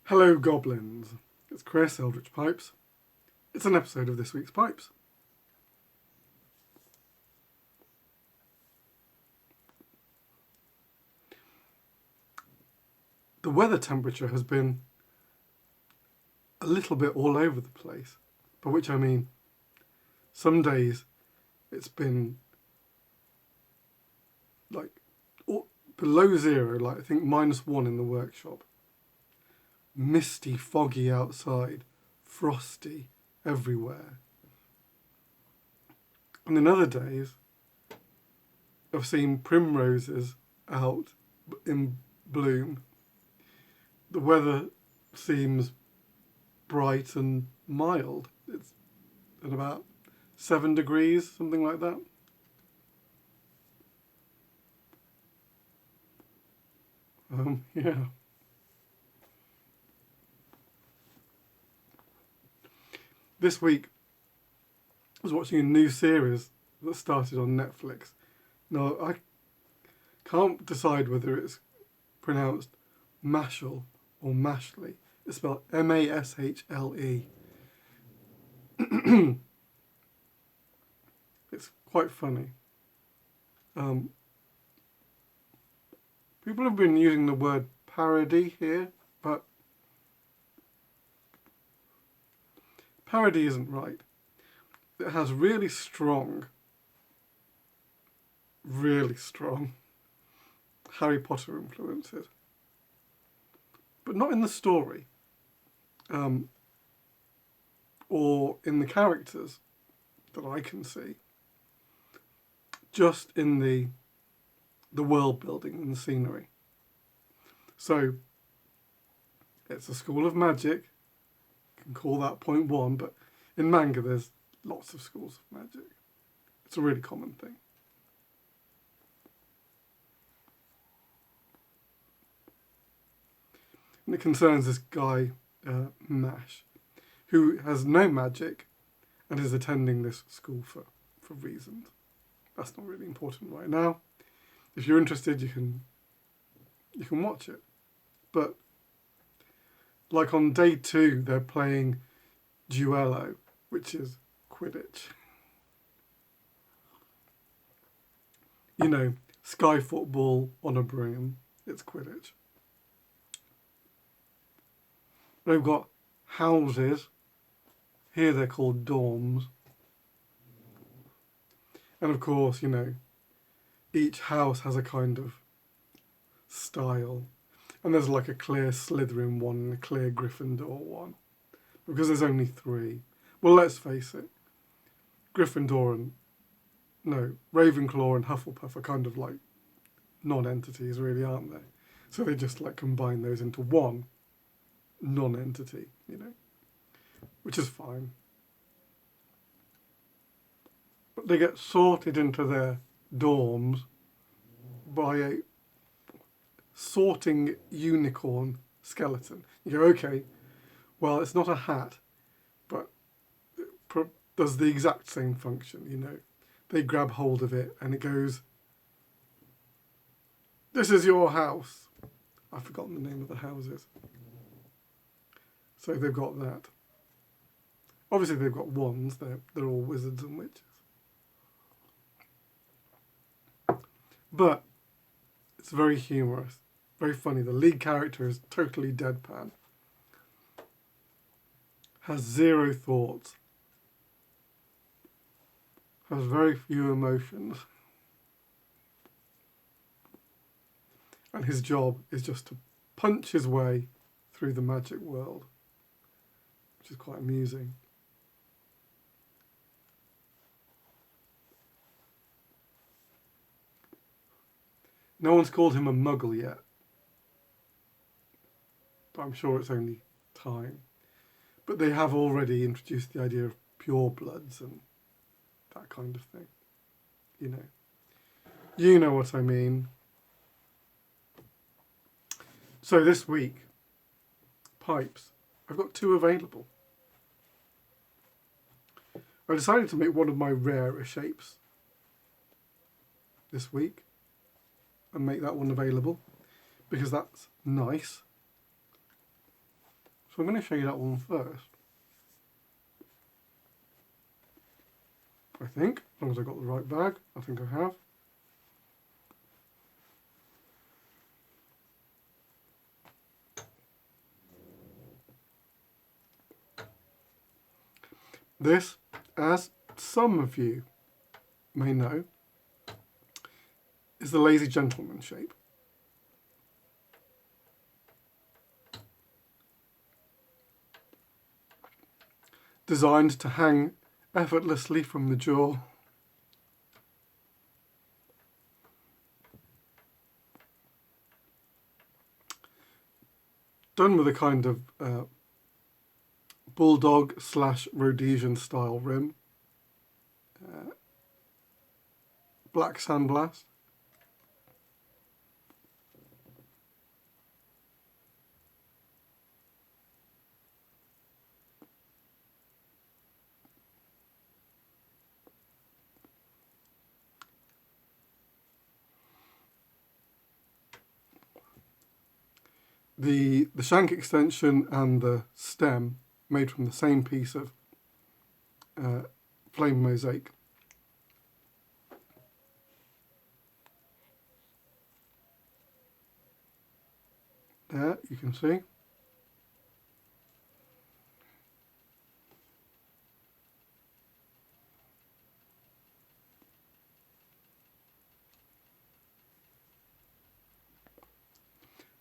Hello goblins, it's Chris, Eldritch Pipes. It's an episode of this week's Pipes. The weather temperature has been a little bit all over the place, by which I mean some days it's been like below zero, like I think -1 in the workshop. Misty, foggy outside, frosty everywhere. And then other days I've seen primroses out in bloom. The weather seems bright and mild. It's at about 7 degrees, something like that. Yeah. This week I was watching a new series that started on Netflix. Now, I can't decide whether it's pronounced Mashle or Mashley. It's spelled M-A-S-H-L-E. It's quite funny. People have been using the word parody here, but parody isn't right. It has really strong Harry Potter influences, but not in the story or in the characters that I can see, just in the world building and the scenery. So it's a school of magic, you can call that point one, but in manga there's lots of schools of magic. It's a really common thing. And it concerns this guy, Mash, who has no magic and is attending this school for reasons. That's not really important right now. If you're interested, you can watch it. But like on day 2, they're playing duello, which is Quidditch. You know, sky football on a broom. It's Quidditch. They've got houses. Here they're called dorms. And of course, you know, each house has a kind of style. And there's like a clear Slytherin one and a clear Gryffindor one. Because there's only 3. Well, let's face it. Ravenclaw and Hufflepuff are kind of like non-entities, really, aren't they? So they just like combine those into one non-entity, you know, which is fine. But they get sorted into their dorms by a sorting unicorn skeleton. You go, okay, well, it's not a hat, but it does the exact same function, you know. They grab hold of it and it goes, "This is your house." I've forgotten the name of the houses. So they've got that. Obviously they've got wands, they're all wizards and witches. But it's very humorous, very funny. The lead character is totally deadpan. Has 0 thoughts. Has very few emotions. And his job is just to punch his way through the magic world, which is quite amusing. No one's called him a muggle yet, but I'm sure it's only time. But they have already introduced the idea of purebloods and that kind of thing. You know. You know what I mean. So this week, pipes. I've got 2 available. I decided to make one of my rarer shapes this week and make that one available because that's nice. So I'm going to show you that one first. I think, as long as I've got the right bag, I think I have. This, as some of you may know, is the lazy gentleman shape. Designed to hang effortlessly from the jaw. Done with a kind of bulldog / Rhodesian style rim. Black sandblast. The shank extension and the stem made from the same piece of flame mosaic. There, you can see.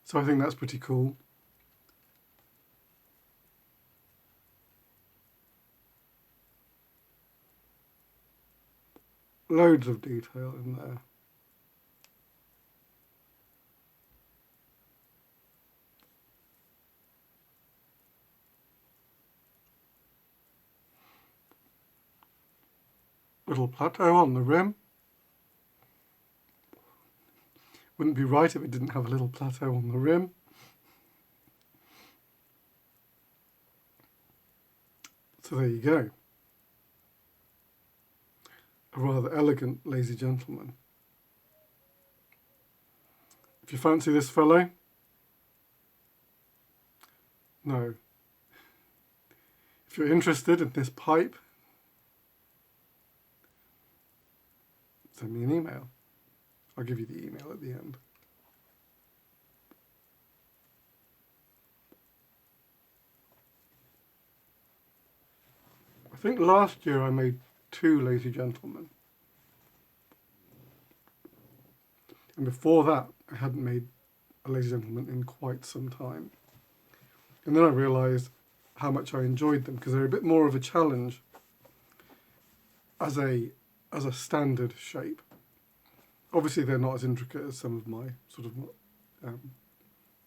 So I think that's pretty cool. Loads of detail in there. Little plateau on the rim. Wouldn't be right if it didn't have a little plateau on the rim. So there you go. A rather elegant lazy gentleman. If you fancy this fellow, no. If you're interested in this pipe, send me an email. I'll give you the email at the end. I think last year I made 2 lazy gentlemen. And before that, I hadn't made a lazy gentleman in quite some time. And then I realised how much I enjoyed them because they're a bit more of a challenge as a standard shape. Obviously, they're not as intricate as some of my sort of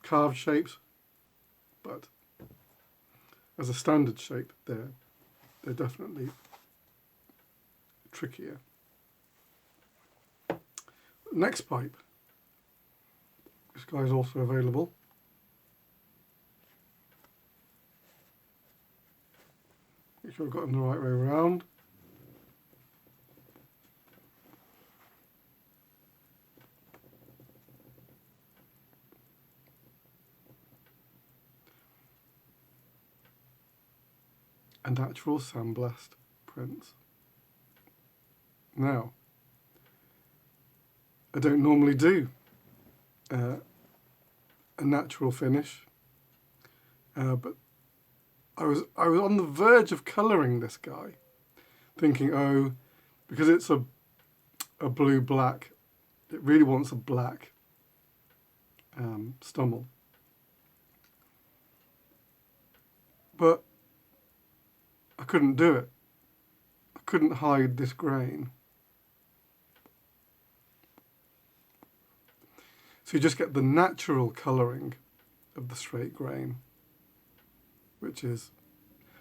carved shapes, but as a standard shape, they're definitely trickier. Next pipe. This guy's also available. Make sure I've got them the right way around. A natural sandblast prints. Now, I don't normally do a natural finish, but I was on the verge of colouring this guy, thinking, oh, because it's a blue-black, it really wants a black stummel. But I couldn't do it. I couldn't hide this grain. So you just get the natural colouring of the straight grain, which is,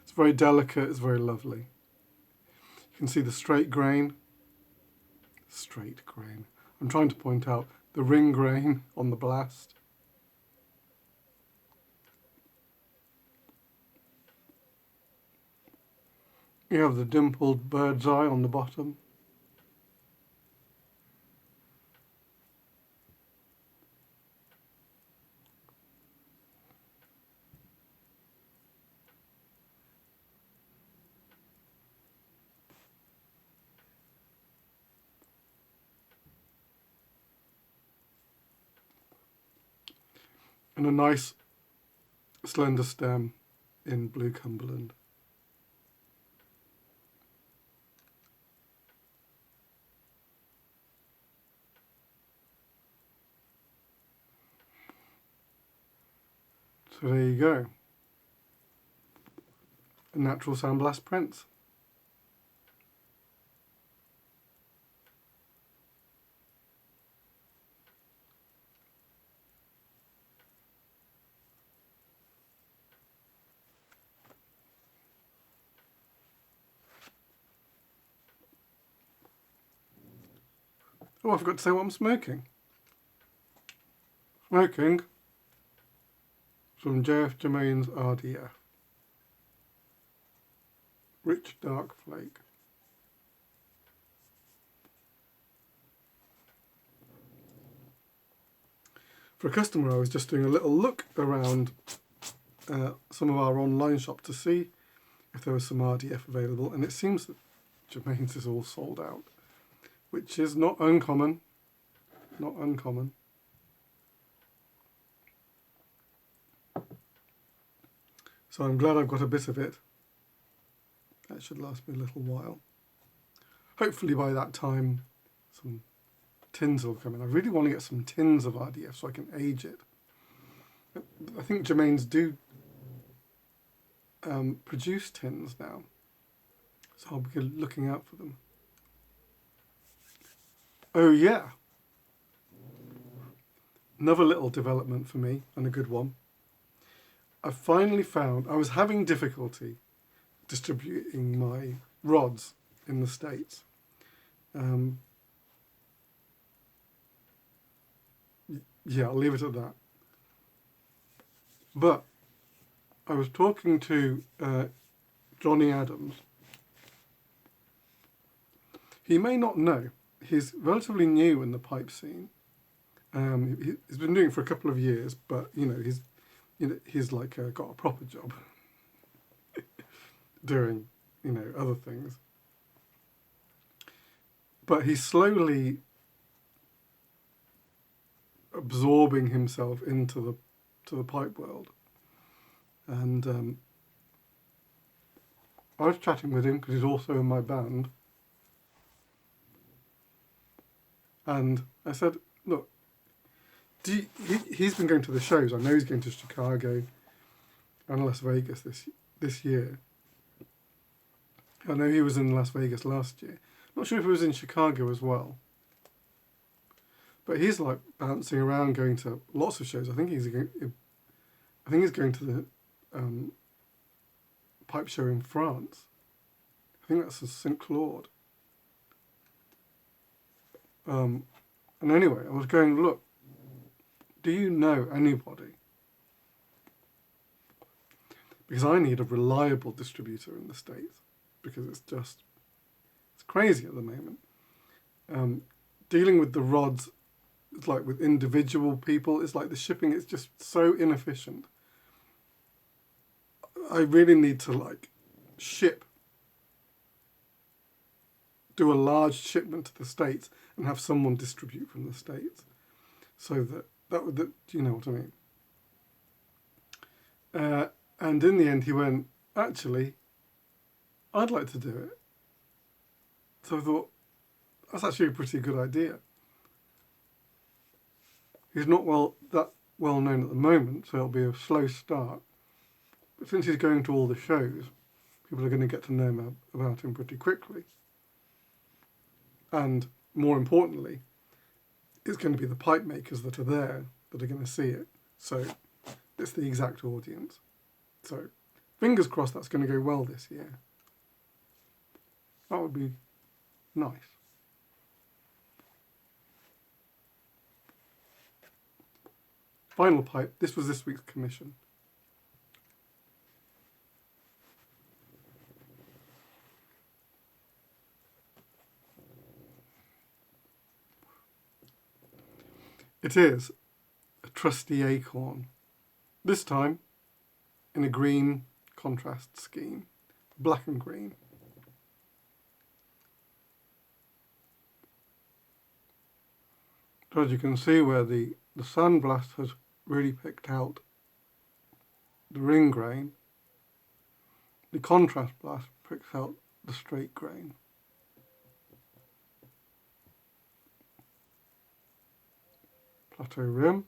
it's very delicate, it's very lovely. You can see the straight grain. I'm trying to point out the ring grain on the blast. You have the dimpled bird's eye on the bottom. and a nice slender stem in blue Cumberland. So there you go. A natural sandblast prints. Oh, I forgot to say what I'm smoking. Smoking some JF Germain's RDF. Rich dark flake. For a customer, I was just doing a little look around some of our online shop to see if there was some RDF available, and it seems that Germain's is all sold out, which is not uncommon. Not uncommon. So I'm glad I've got a bit of it. That should last me a little while. Hopefully by that time some tins will come in. I really want to get some tins of RDF so I can age it. I think Germain's do produce tins now, so I'll be looking out for them. Oh yeah, another little development for me, and a good one. I finally found, I was having difficulty distributing my rods in the States. Yeah, I'll leave it at that. But I was talking to Johnny Adams. He may not know, he's relatively new in the pipe scene. He's been doing it for a couple of years, but he's like got a proper job doing other things. But he's slowly absorbing himself into the pipe world, and I was chatting with him because he's also in my band, and I said, look, he's been going to the shows. I know he's going to Chicago and Las Vegas this year. I know he was in Las Vegas last year. Not sure if he was in Chicago as well. But he's like bouncing around, going to lots of shows. I think he's going to the pipe show in France. I think that's in St. Claude. And anyway, I was going, look, do you know anybody? Because I need a reliable distributor in the States, because it's crazy at the moment. Dealing with the rods, it's like with individual people, it's like the shipping is just so inefficient. I really need to do a large shipment to the States and have someone distribute from the States, so that would, you know what I mean. And in the end, he went, actually, I'd like to do it. So I thought, that's actually a pretty good idea. He's not that well known at the moment, so it'll be a slow start. But since he's going to all the shows, people are going to get to know about him pretty quickly. And more importantly, it's going to be the pipe makers that are there that are going to see it. So it's the exact audience. So fingers crossed that's going to go well this year. That would be nice. Final pipe. This was this week's commission. It is a trusty acorn. This time in a green contrast scheme. Black and green. So as you can see where the sandblast has really picked out the ring grain. The contrast blast picks out the straight grain. Plateau rim,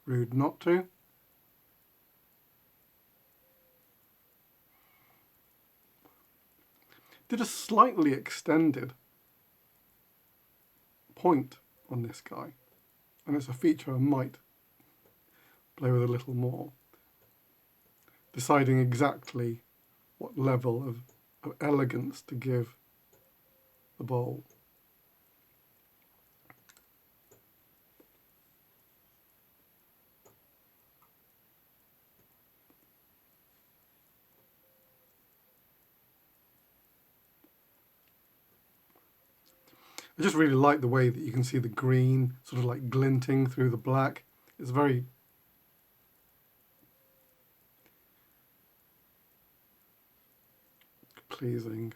rude not to. Did a slightly extended point on this guy, and it's a feature I might play with a little more, deciding exactly what level of elegance to give the bowl. I just really like the way that you can see the green sort of like glinting through the black. It's very pleasing.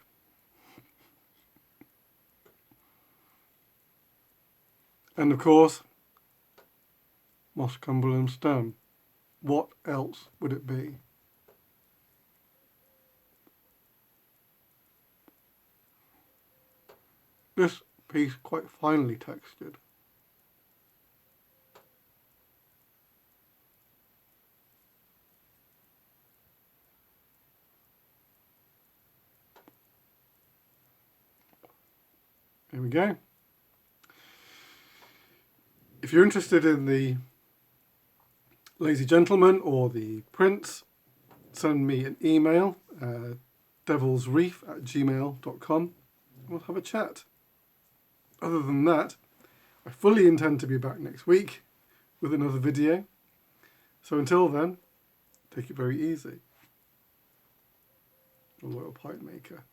And of course, moss Cumberland stone. What else would it be? This piece quite finely textured. Here we go. If you're interested in the Lazy Gentleman or the Prince, send me an email, devilsreef@gmail.com. We'll have a chat. Other than that, I fully intend to be back next week with another video. So until then, take it very easy. A loyal pipe maker.